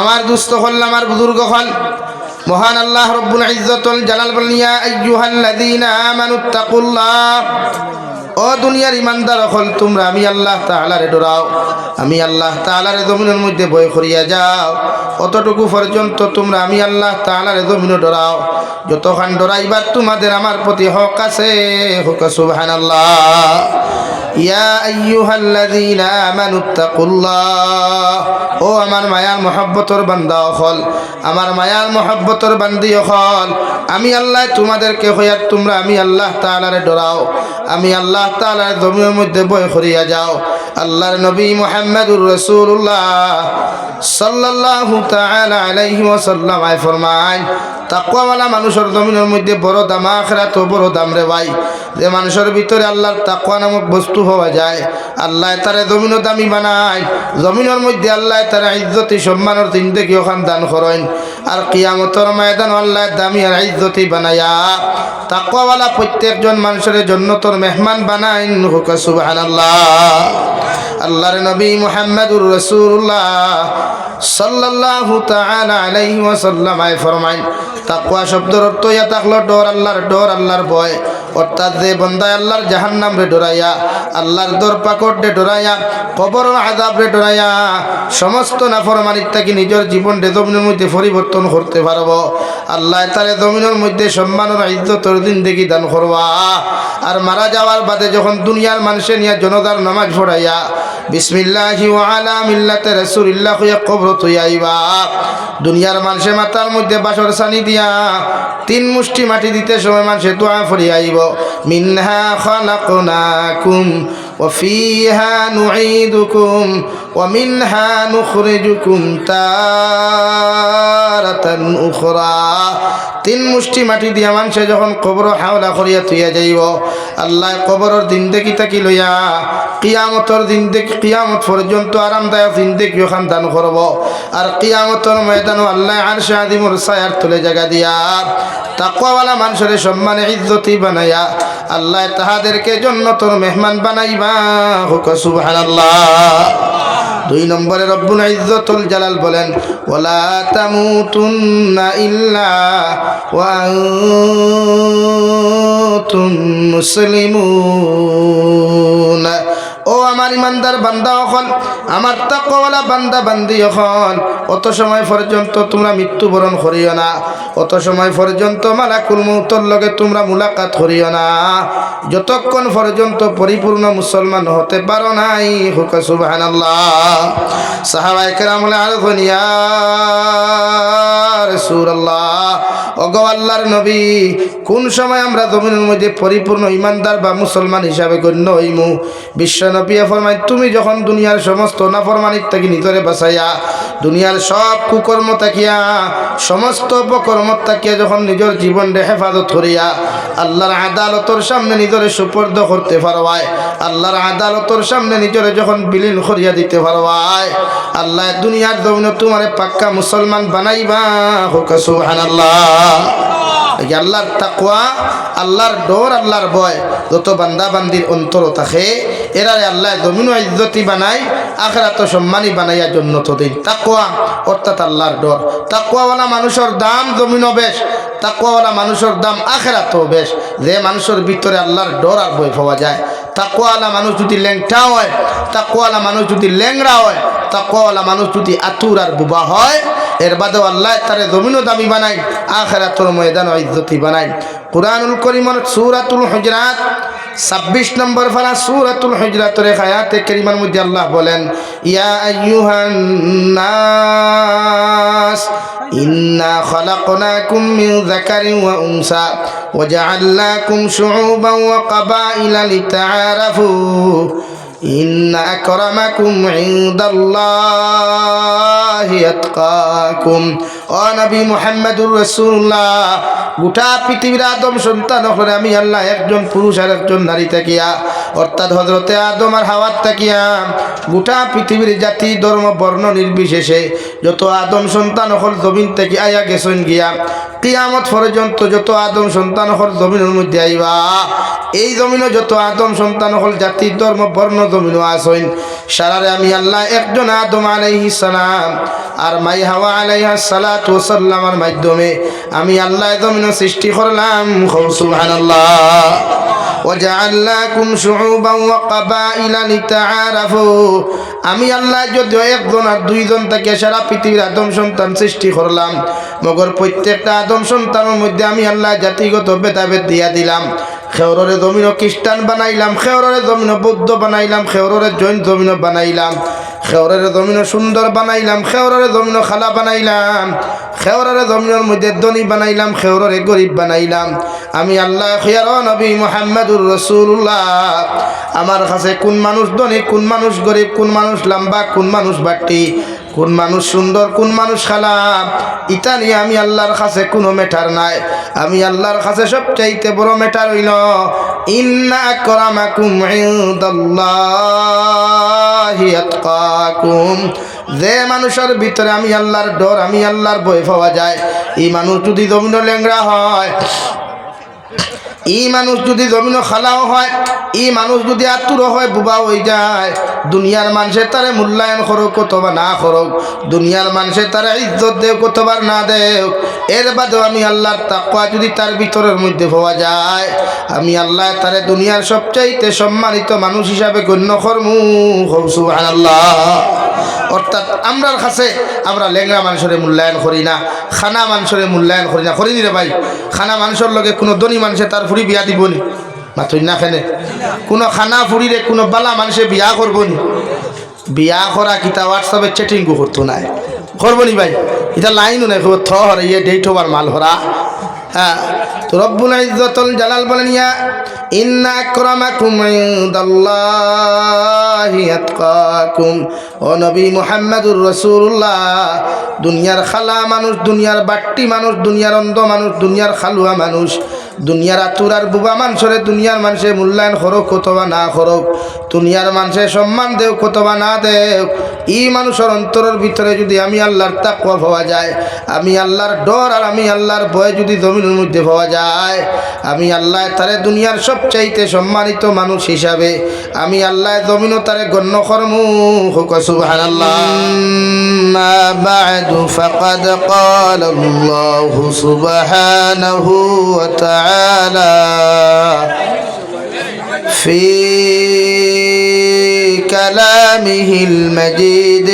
আমার দুস্থ হল, আমার বুজুর্গ হল, মহান আল্লাহ রব্বুল ইজ্জতুল জালাল বলেন, ইয়া আইয়ুহাল্লাযীনা আমানুত্তাকুল্লাহ, ও দুনিয়ার ইমানদার হল, তোমরা আমি আল্লাহ তাআলারে ডরাও, আমি আল্লাহ তাআলারে জমিনের মধ্যে ভয় করিয়া যাও। অতটুকু পর্যন্ত তোমরা আমি আল্লাহ তাআলারে জমিনে ডরাও। যতক্ষণ ডরাইবার তোমাদের আমার প্রতি হক আছে, হোক সুবহানাল্লাহ। ইয়া আইয়ুহাল্লাযীনা আমানুত্তাকুল্লাহ, ও আমার মায়ার মহব্বতর বান্দা হল, আমার মায়ার মহব্বতর বান্দি হল, আমি আল্লাহ তোমাদেরকে হইয়ার তোমরা আমি আল্লাহ তাআলারে ডরাও, আমি আল্লাহ তাআলার জমিনের মধ্যে ভয় করিয়া যাও। আল্লাহর নবী মুহাম্মদুর রাসূলুল্লাহ সাল্লাল্লাহু তাআলা আলাইহি ওয়াসাল্লাম ফরমায়, তাকওয়াওয়ালা মানুষের জমিনের মধ্যে বড় দাম, আখিরাতেও বড় দাম রে ভাই। যে মানুষের ভিতরে আল্লাহর তাকওয়া নামক বস্তু হওয়া যায়, আল্লাহ তারে জমিনও দামি বানায়, জমিনের মধ্যে আল্লাহ তারা ইজ্জতি সম্মানের জিন্দেগি ওখান দান করেন, আর কিয়ামতের ময়দান আল্লাহ দামি আর ইজ্জতি বানায়া তাকওয়াওয়ালা প্রত্যেকজন মানুষের জান্নাতের মেহমান বানাইন, হোক সুবহানাল্লাহ। আল্লাহর নবী মুহাম্মদুর রাসূলুল্লাহ সাল্লাল্লাহু তাআলা আলাইহি ওয়াসাল্লাম ফরমায়, তাকওয়া শব্দের অর্থ ইয়া থাকলো ডর, আল্লাহর ডর, আল্লাহর ভয়। অর্থাৎ যে বান্দা আল্লাহর জাহান্নাম রে ডরাইয়া, আল্লাহর দরপাকট রে ডরাইয়া, কবরের আযাব রে ডরাইয়া, সমস্ত নাফরমানির থেকে নিজের জীবন রে জমিনের মধ্যে পরিবর্তন করতে পারবো, আল্লাহ তারে জমিনের মধ্যে সম্মান ও ইজ্জতের জিন্দেগি দান করবা। আর মারা যাওয়ার বাদে যখন দুনিয়ার মানুষে নিয়ে জনতার নামাজ পড়াইয়া বিসমিল্লাহি ওয়া আলা মিল্লাতি রাসূলিল্লাহ হইয়া কবর তুইয়াইবা, দুনিয়ার মানুষে মাথার মধ্যে বাসর সানি দিয়া 3 মুষ্টি মাটি দিতে সময় মানুষে দোয়া পড়িয়া আইব, মিনহা খালাকনাকুম ওয়া ফিহা নুঈদুকুম ওয়া মিনহা নুখরিজুকুম তারাতান উখরা। 3 মুষ্টি মাটি দিয়া মানুষে যখন কবর হাওলা করিয়া তুইয়া যাইব, আল্লাহ কবরের জিন্দেগি থাকি লইয়া কিয়ামতের জিন্দেগি, কিয়ামত পর্যন্ত আরামদায়ক জিন্দেগি ওখান দান করব। আর কিয়ামতের ময়দানও আল্লাহ আরশে আযিমের ছায়ার তলে জায়গা দিয়া তাকওয়াওয়ালা মানুষের সম্মানে ইজ্জতি বানায়া আল্লাহ তাহাদেরকে জান্নাতের মেহমান বানাইবা, হোক সুবহানাল্লাহ। 2 নম্বরে রব্বুল ইজ্জতুল জালাল বলেন, ওয়ালা তামুতুন্না ইল্লা ওয়া আনতুম মুসলিমুন, ও আমার ইমানদার বান্দা হল, আমার তাকওয়াওয়ালা বান্দা বান্দি হল, অত সময় পর্যন্ত তোমরা মৃত্যুবরণ করিও না, অত সময় পর্যন্ত মালাকুল মউতের লগে তোমরা মুলাকাত করিও না, যতক্ষণ পর্যন্ত পরিপূর্ণ মুসলমান হতে পারো নাই, হোক সুবহানাল্লাহ। সাহাবায়ে কেরাম বলেন, ইয়া রাসূলুল্লাহ, ওগো আল্লাহর নবী, কোন সময় আমরা জমিনের মধ্যে পরিপূর্ণ ইমানদার বা মুসলমান হিসাবে গণ্য হইমু? বিশ্ব নবী ফরমায়, তুমি যখন দুনিয়ার সমস্ত নাফরমানির থেকে নিজরে বাঁচাইয়া, দুনিয়ার সব কুকর্ম তাকিয়া, সমস্ত অপকর্ম তাকিয়া যখন নিজের জীবনকে হেফাজত করিয়া আল্লাহর আদালতের সামনে নিজরে সুপর্দ করতে পারবায়, আল্লাহর আদালতের সামনে নিজরে যখন বিলীন করিয়া দিতে পারবায়, আল্লাহ দুনিয়ার জমিনে তোমারে পাক্কা মুসলমান বানাইবা, হোক সুবহানাল্লাহ। আল্লাহর তাকওয়া, আল্লাহর ডর, আল্লাহর ভয় যত বান্দা বান্দির অন্তর থাকে, এরারে আল্লাহ জমিন ইজ্জতি বানাই, আখিরাত সম্মানী বানাইয়া জান্নাত দেন। তাকওয়া অর্থাৎ আল্লাহর ডর। তাকওয়াওয়ালা মানুষের দাম জমিনও বেশ, তাকওয়াওয়ালা মানুষের দাম আখিরাতও বেশ। যে মানুষের ভিতরে আল্লাহর ডর আর ভয় পাওয়া যায়, তাকওয়াওয়ালা মানুষ যদি ল্যাংটা হয়, তাকওয়াওয়ালা মানুষ যদি ল্যাংড়া হয়, তাকওয়াওয়ালা মানুষ যদি আতুর আর বুবা হয়, এর বাদেও আল্লাহ তারে জমিনও দামি বানাই, আখিরাতের ময়দানও ইজ্জতি বানাই। কুরআনুল কারীমের সূরাতুল হুজরাত 26 নম্বর পারা, সূরাতুল হুজরাতের আয়াতে কারীমার মধ্যে আল্লাহ বলেন, ইয়া আইয়ুহান নাস ইন্না খালাকনাকুম মিন যাকারিন ওয়া উনসা ওয়া জাআলনাকুম শুউবান ওয়া ক্বাবাইলা লিতাআরাফু ইন্না আকরামাকুম ইনদাল্লাহি আতকাকুম। ও নবী মুহাম্মদুর রাসূলুল্লাহ, গোটা পৃথিবীর আদম সন্তান হলে আমি আল্লাহ একজন পুরুষ আর একজন নারী থাকিয়া, অর্থাৎ হযরতে আদম আর হাওয়ার থাকিয়া গোটা পৃথিবীর জাতি ধর্ম বর্ণ নির্বিশেষে যত আদম সন্তান হল জমিন থেকে আয়া গেছেন গিয়া, কিয়ামত পর্যন্ত যত আদম সন্তান হল জমিনের মধ্যে আইবা এই জমিনে যত আদম সন্তান হল জাতি ধর্ম বর্ণ জমিনও আসইন সারারে আমি আল্লাহ একজন আদম আলাইহিস সালাম আর মাই হাওয়া আলাইহিস সালাতু ওয়াস সালামের মাধ্যমে আমি আল্লাহ জমিনে সৃষ্টি করলাম সুবহানাল্লাহ وجعلناكم شعوبا وقبائل لتعارفوا আমি আল্লাহ যদি একজন আর দুইজন থেকে সারা পৃথিবীর আদম সন্তান সৃষ্টি করলাম মগর প্রত্যেকটা আদম সন্তানের মধ্যে আমি আল্লাহ জাতিগত ভেদাভেদ দিয়া দিলাম খেওররে জমিন খ্রিস্টান বানাইলাম খেওররে জমিন বৌদ্ধ বানাইলাম খেওররে জৈন জমিন বানাইলাম খেওরের জমিন সুন্দর বানাইলাম খেওরের জমিন খালা বানাইলাম খেওরের জমিনের মধ্যে ধনী বানাইলাম খেওরের গরিব বানাইলাম আমি আল্লাহ খিয়ার নবী মুহাম্মদুর রাসূলুল্লাহ আমার কাছে কোন মানুষ ধনী কোন মানুষ গরিব কোন মানুষ লম্বা কোন মানুষ বাটি কোন মানুষ সুন্দর কোন মানুষ খারাপ ইতা নিয়ে আমি আল্লাহর কাছে কোনো ম্যাটার নাই আমি আল্লাহর কাছে সবচাইতে বড় ম্যাটার হইল ইন্না আকরামাকুম ইনদাল্লাহি আতকাকুম যে মানুষের ভিতরে আমি আল্লাহর ডর আমি আল্লাহর ভয় পাওয়া যায় এই মানুষ যদি জমিন ল্যাংড়া হয় এই মানুষ যদি জমিন খালাও হয় এই মানুষ যদি আতুর হয় বুবা হয়ে যায় দুনিয়ার মানুষের তারে মূল্যায়ন করুক কতবা না করুক দুনিয়ার মানুষের তারা ইজ্জত দেও কতবার না দেও এর বাদেও আমি আল্লাহর তাকওয়া যদি তার ভিতরের মধ্যে পাওয়া যায় আমি আল্লাহ তারে দুনিয়ার সবচাইতে সম্মানিত মানুষ হিসাবে গণ্য করমু সুবহানাল্লাহ অর্থাৎ আমরার কাছে আমরা লেংরা মানুষের মূল্যায়ন করি না খানা মানুষের মূল্যায়ন করি না করি রে ভাই খানা মানুষের লগে কোনো ধনী মানুষে তার ফুরি বিয়া দিবনি মাত্রই না খেনে কোনো খানা ফুরিরে কোনো বালা মানুষে বিয়া করবনি বিয়া করা কিতা হোয়াটসঅ্যাপে চ্যাটিং করতো না করবনি ভাই এটা লাইনও নাই থর ইয়ে ডেট ওভার মাল হরা হ্যাঁ তো রব্বুল ইজ্জতুল জালাল বলেন ইয়া ইন্না আকরামাকুম ইনদাল্লাহি আতকাকুম ও নবী মুহাম্মদুর রাসূলুল্লাহ দুনিয়ার খালা মানুষ দুনিয়ার বাট্টি মানুষ দুনিয়ার অন্ধ মানুষ দুনিয়ার খালুয়া মানুষ দুনিয়ার আতুরার বুবা মানুষের দুনিয়ার মানুষের মূল্যায়ন করুক কতবা না করুক দুনিয়ার মানুষের সম্মান দেও কতবা না দেও এই মানুষের অন্তরের ভিতরে যদি আমি আল্লাহর তাকওয়া পাওয়া যায় আমি আল্লাহর ডর আর আমি আল্লাহর ভয় যদি জমিনের মধ্যে পাওয়া যায় আমি আল্লাহ তারে দুনিয়ার সবচাইতে সম্মানিত মানুষ হিসাবে আমি আল্লাহ জমিনও তারে গণ্য করমু সুবহানাল্লাহ মা বা'দু ফাকাদ ক্বালা আল্লাহু সুবহানাহু ওয়া তাআলা في كلامه المجيد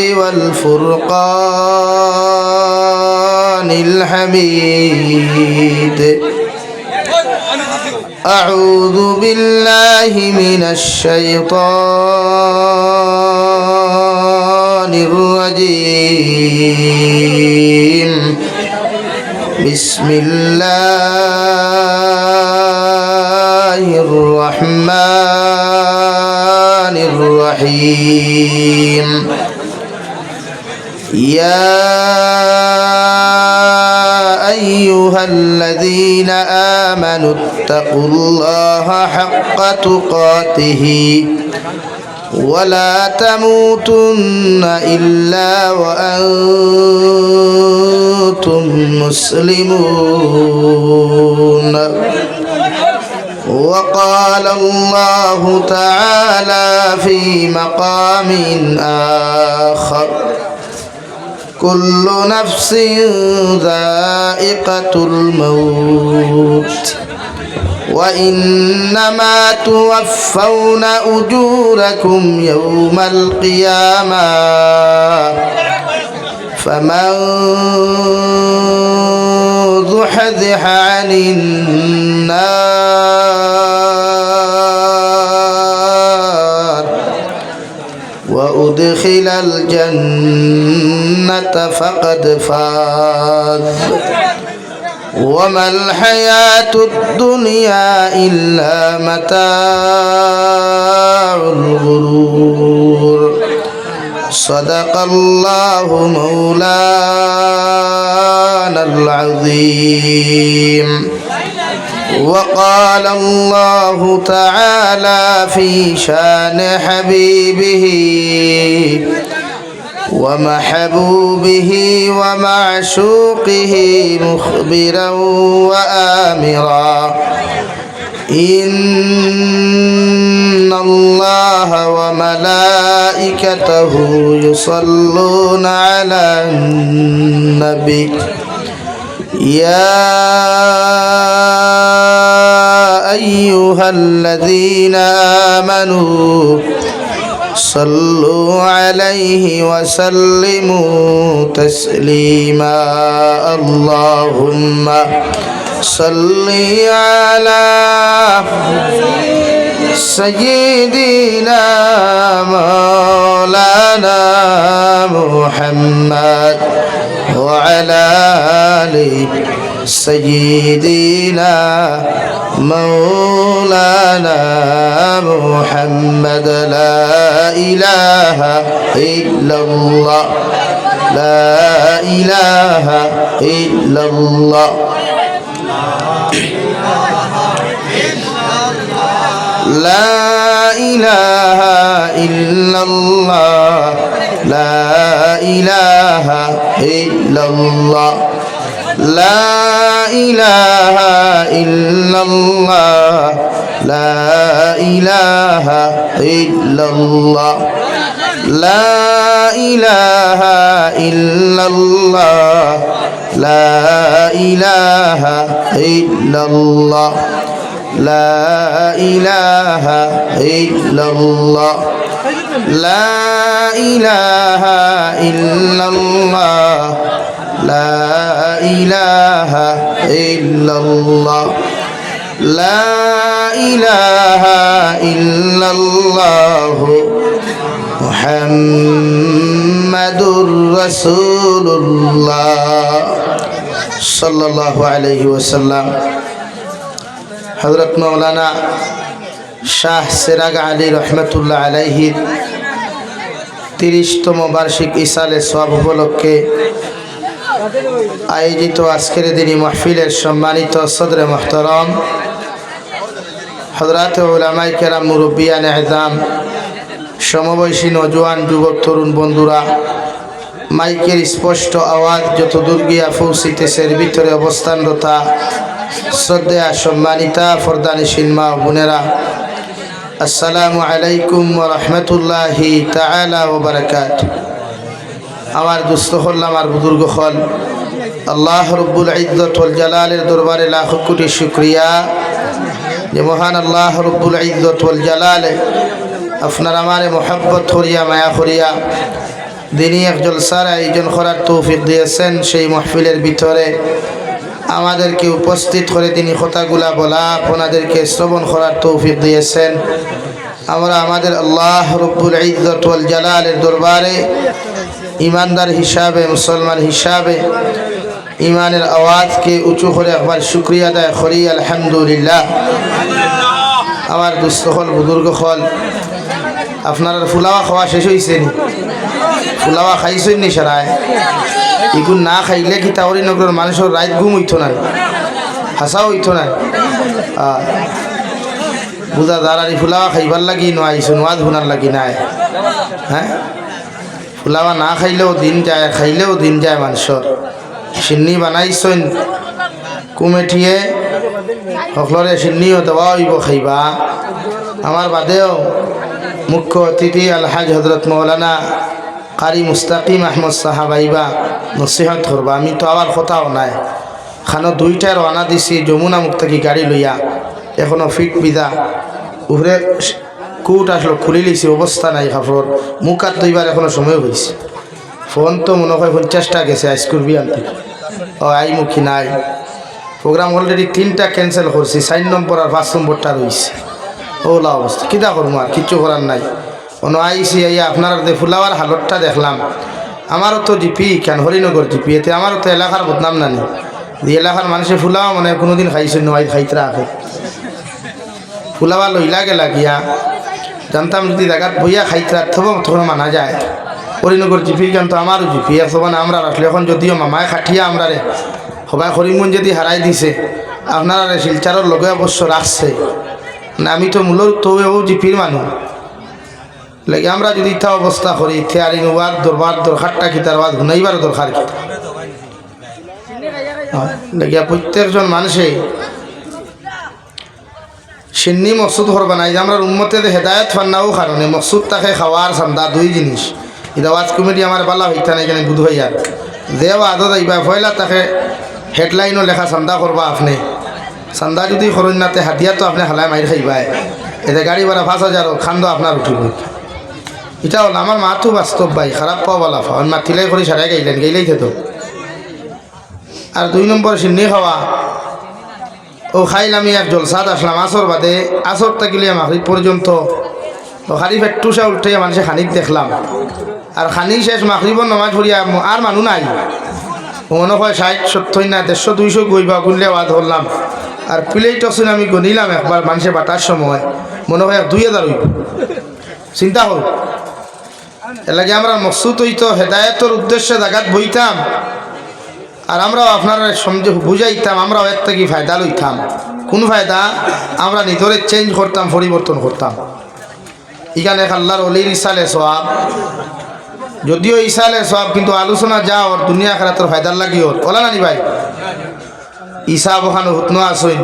والفرقان الحميد أعوذ بالله من الشيطان الرجيم بسم الله الرحمن الرحيم يا أيها الذين آمنوا اتقوا الله حق تقاته ولا تموتن إلا وأنتم مسلمون وقال الله تعالى في مقام آخر كل نفس ذائقة الموت وإنما توفون أجوركم يوم القيامة فمن زحزح عن النار وأدخل الجنة فقد فاز وما الحياة الدنيا إلا متاع الغرور صدق الله مولانا العظيم وقال الله تعالى في شان حبيبه ومحبوبه ومعشوقه مخبرا وآمرا إن الله وملائكته يصلون على النبي يا أيها الذين آمنوا صلوا عليه وسلموا تسليما اللهم صل على سيدنا مولانا محمد وعلى آل سيدنا مولانا محمد لا إله إلا الله لا إله إلا الله لا إله إلا الله لا إله إلا الله لا إله إلا الله لا إله إلا الله لا إله إلا الله لا إله إلا الله لا إله إلا الله لا إله إلا الله لا إله إلا الله لا إله إلا الله محمد رسول الله صلى الله عليه وسلم হযরত মাওলানা শাহ সিরাজ আলী রহমতুল্লাহ আলাইহির 30তম বার্ষিক ইসালে সওয়াব উপলক্ষে আয়োজিত আজকের দিনী মাহফিলের সম্মানিত সদরে মুহতারাম হযরত উলামায়ে কেরাম মুরব্বিয়ানে আযম সমবয়সী নওজোয়ান যুবক তরুণ বন্ধুরা মাইকের স্পষ্ট আওয়াজ যত দূর গিয়া পৌঁছিতেছে এর ভিতরে অবস্থানরতা শ্রদ্ধেয়া সম্মানিতা ফরদানিশীন মা বোনেরা আসসালামু আলাইকুম ওয়া রাহমাতুল্লাহি তাআলা ওয়া বারাকাতুহু আমার দুস্থ হল আমার বুজুর্গ হল আল্লাহ রব্বুল ইজ্জত ওয়াল জালালের দরবারে লাখ কোটি শুকরিয়া যে মহান আল্লাহ রব্বুল ইজ্জত ওয়াল জালালে আপনার আমারে মোহাব্বত করিয়া মায়া করিয়া দিনী এক জলসার আয়োজন করার তৌফিক দিয়েছেন সেই মাহফিলের ভিতরে আমাদেরকে উপস্থিত করে তিনি কথাগুলা বলা আপনাদেরকে শ্রবণ করার তৌফিক দিয়েছেন আমরা আমাদের আল্লাহ রব্বুল ইজ্জত ওয়াল জালালের দরবারে ইমানদার হিসাবে মুসলমান হিসাবে ইমানের আওয়াজকে উঁচু করে একবার শুকরিয়া আদায় করি আলহামদুলিল্লাহ আমার দুস্থ হল বুজুর্গ হল আপনার ফুলাওয়া খাওয়া শেষ হয়েছে নি ফুলাওয়া খাইছেন নি সারায় এগুলো না খাইলে কি তাহলে নগরের মানুষের রাত ঘুম হইতো না হাসাও হইতো না বুঝা দাঁড়ানি ফুলাওয়া খাইবার লাগি নয়ছো নোয়াজ শুনার লাগি নাই হ্যাঁ ফুলাওয়া না খাইলেও দিন যায় খাইলেও দিন যায় মানুষের সিন্নি বানাইছেন কুমেঠিয়ে সকলরে সিন্নিও দেওয়া হইব খাইবা আমার বাদেও মুখ্য অতিথি আলহাজ হজরত মৌলানা কারি মুস্তাকিম আহমদ সাহাবাইবা নসিহত করবা আমি তো আবার কথাও নাই খানো 2টায় রওনা দিছি যমুনা মুখ থেকে গাড়ি লইয়া এখনো ফিট বিদা উপরে কুট আসলো খুলি লিছি অবস্থা নাই কাপড় মুখ আর দুইবার এখনো সময় হয়েছে ফোন তো মনে হয় 50টা গেছে আইসকুর বিয়ান থেকে ও আইমুখী নাই প্রোগ্রাম অলরেডি 3টা ক্যান্সেল করছি 4 নম্বর আর 5 নম্বরটা রয়েছে ওলা অবস্থা কিতা করবো আর কিচ্ছু করার নাই অন্য আইসি আইয়া আপনার ফুলাওয়ার হালতটা দেখলাম আমারও তো জিপি কেন হরিনগর জিপি এতে আমারও তো এলাকার বদনাম নানি এই এলাকার মানুষে ফুলাওয়া মানে কোনোদিন খাইছে নয় খাইতে রাখে ফুলাওয়া লইলা গেলা গিয়া জানতাম যদি জায়গাত বইয়া খাইতে রাখতে তখন মানা যায় হরিনগর জিপি কেন তো আমারও জিপি এখন আমরা রাখলে এখন যদিও মামায় খাটিয়া আমরা রে সবাই হরিমন যদি হারাই দিছে আপনারা শিলচারের লগে অবশ্য রাখছে না আমি তো মূলত তবেও জিপির মানুষ লাগে আমরা যদি ইথা অবস্থা করি থেয়ারি নোয়ার দরবার দরকারটা কি তার বাদ হুনাইবার দরকার কি লাগে প্রত্যেকজন মানুষে সিন্নি মকসুদ করবা না। আমরা উম্মতে হেদায়ত ফান্নাও কারণে মকসুদ তাকে খাওয়ার সান্দা দুই জিনিস। এটা ওয়াজ কমিটি আমার বালা হইতা নাই এখানে বুধ হইয়ার যে আদত আইবা ফয়লা তাকে হেডলাইনও লেখা চান্দা করবা আপনি চান্দা যদি করেন নাতে হাতিয়া তো আপনি হালায় মাইর খাইবাই এতে গাড়ি ভাড়া 5,000 খান্দ আপনার উঠিব। এটা হল আমার মাথু বাস্তব ভাই খারাপ পাওয়া বলা ফাওয়ান মাতিলাই করে সারাই গেলেই তো। আর 2 নম্বর সিন্নি খাওয়া ও খাইল আমি এক জলসাদ আসলাম আসর বাদে আসর থাকিলে মাগরিব পর্যন্ত খালি পেট্টুসা উল্টে মানুষে খানিক দেখলাম আর খানি শেষ মাগরিবর নমাজ পড়িয়া আর মানুষ নাই মনে হয় 60-70 না 150-200 গইবা গুনলে আওয়াজ হলাম আর প্লেট অসুন আমি গনিলাম একবার মানুষে বাটার সময় মনে হয় 2000 হইব। চিন্তা হল এর লাগে আমরা মকসুদ হইতো হেদায়তের উদ্দেশ্যে জায়গাত বইতাম আর আমরাও আপনারা সমঝে বুঝাইতাম আমরাও এর থেকে ফায়দা লইতাম। কোন ফায়দা? আমরা নিজরে চেঞ্জ করতাম পরিবর্তন করতাম। এখানে আল্লাহর ওলির ইসালে সওয়াব যদিও ইসালে সওয়াব কিন্তু আলোচনা যাও আর দুনিয়া খেলাতর ফায়দার লাগি ওর ওলা নানি ভাই ইসা বখানো হুতনো আসইন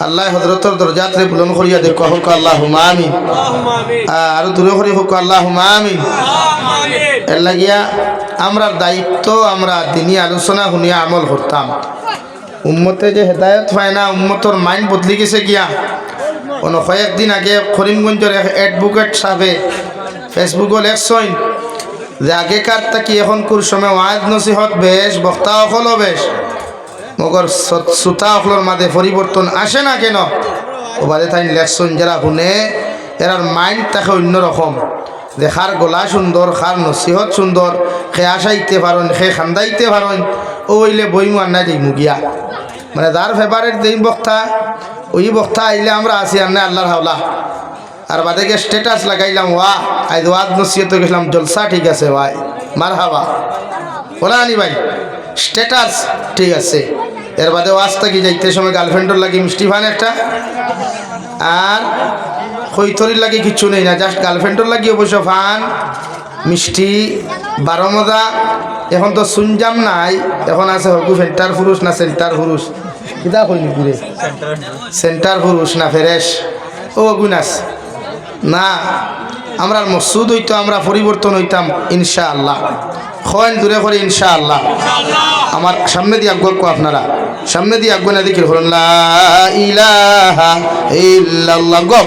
আল্লাহ হজরতর দরজাতরে বুলন করিয়া দেখো হোক আল্লাহুম্মা আমিন আর দূরে করি হোক আল্লাহুম্মা আমিন। এর লাগিয়া আমরার দায়িত্ব আমরা দিনই আলোচনা শুনিয়া আমল করতাম। উম্মতে যে হেদায়ত পায় না উম্মতর মাইন্ড বদলি গেছে গিয়া। কোনো কয়েকদিন আগে করিমগঞ্জের অ্যাডভোকেট সাহেবে ফেসবুকও লেখছেন যে আগেকার থাকি এখনকার সময় ওয়াজ নসিহত বেশ বক্তা অকলও বেশ মগর শ্রোতা অকলর মাঝে পরিবর্তন আসে না কেন ও বাদে তাই লেখছেন যারা শুনে এরার মাইন্ড তাকে অন্যরকম যে খার গলা সুন্দর খার নসিহত সুন্দর সে আসাইতে পারেন সে খান্দাইতে পারেন ও হইলে বইমু আর না যাই মুগিয়া মানে যার ফেভারেট যেই বক্তা ওই বক্তা আইলে আমরা আসি আর না আল্লাহর হাওলা আর বাদে গিয়ে স্ট্যাটাস লাগাইলাম ওয়া আজ ওয়াজ নসিহত গেছিলাম জলসা ঠিক আছে ভাই মার হাবা ওলা আনি ভাই স্ট্যাটাস ঠিক আছে। এর বাদে ওয়াজটা কি যাইতে সময় গার্লফ্রেন্ডর লাগি মিষ্টি ফান একটা আর কৈতরির লাগে কিচ্ছু নেই না জাস্ট গার্লফ্রেন্ডর লাগি অবশ্য ফান মিষ্টি 12 মজা। এখন তো শুনজাম নাই এখন আছে হকু সেন্টার পুরুষ না সেন্টার পুরুষ কিতা কইনি পুরে সেন্টার পুরুষ না ফেরেশ ও গুনাস না আমরা মকসুদ হইতো আমরা পরিবর্তন হইতাম ইনশাআল্লাহ। হয় দূরে করে ইনশাআল্লাহ। আমার সামনে দিয়ে আগ্রহ আপনারা সামনে দিয়ে আগ্রহ না দেখি হলেন লা ইলাহা ইল্লাল্লাহ গো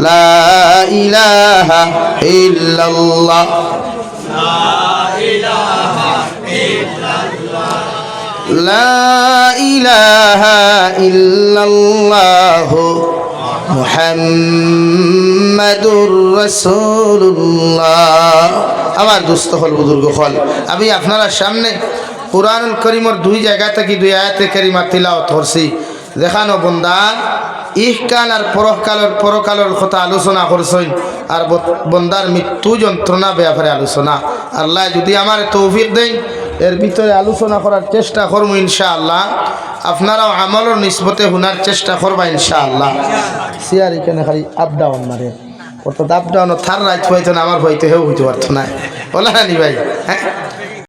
লা ইলাহা ইল্লাল্লাহ লা ইলাহা ইল্লাল্লাহ মুহাম্মাদুর রাসূলুল্লাহ। আমার দুস্থ হল বুজুর্গ হল আমি আপনারা সামনে কুরআনুল কারীমের 2 জায়গা থেকে 2 আয়াতে কারিমা তিলাওয়াত করছি। দেখানো বন্দা ইহকাল আর পরকালের কথা আলোচনা করছেন আর বন্দার মৃত্যু যন্ত্রণা ব্যাপারে আলোচনা। আল্লাহ যদি আমার তৌফিক দেন এর ভিতরে আলোচনা করার চেষ্টা করবো ইনশাআল্লাহ। আপনারাও আমলের নিসবতে শোনার চেষ্টা করবা ইনশাআল্লাহ। সিয়ার এখানে খালি আপ ডাউন মারে অর্থাৎ আপ ডাউন থার রাইট হইতো না আমার হইতে হেউ হইতে পারতো না বলা নি ভাই হ্যাঁ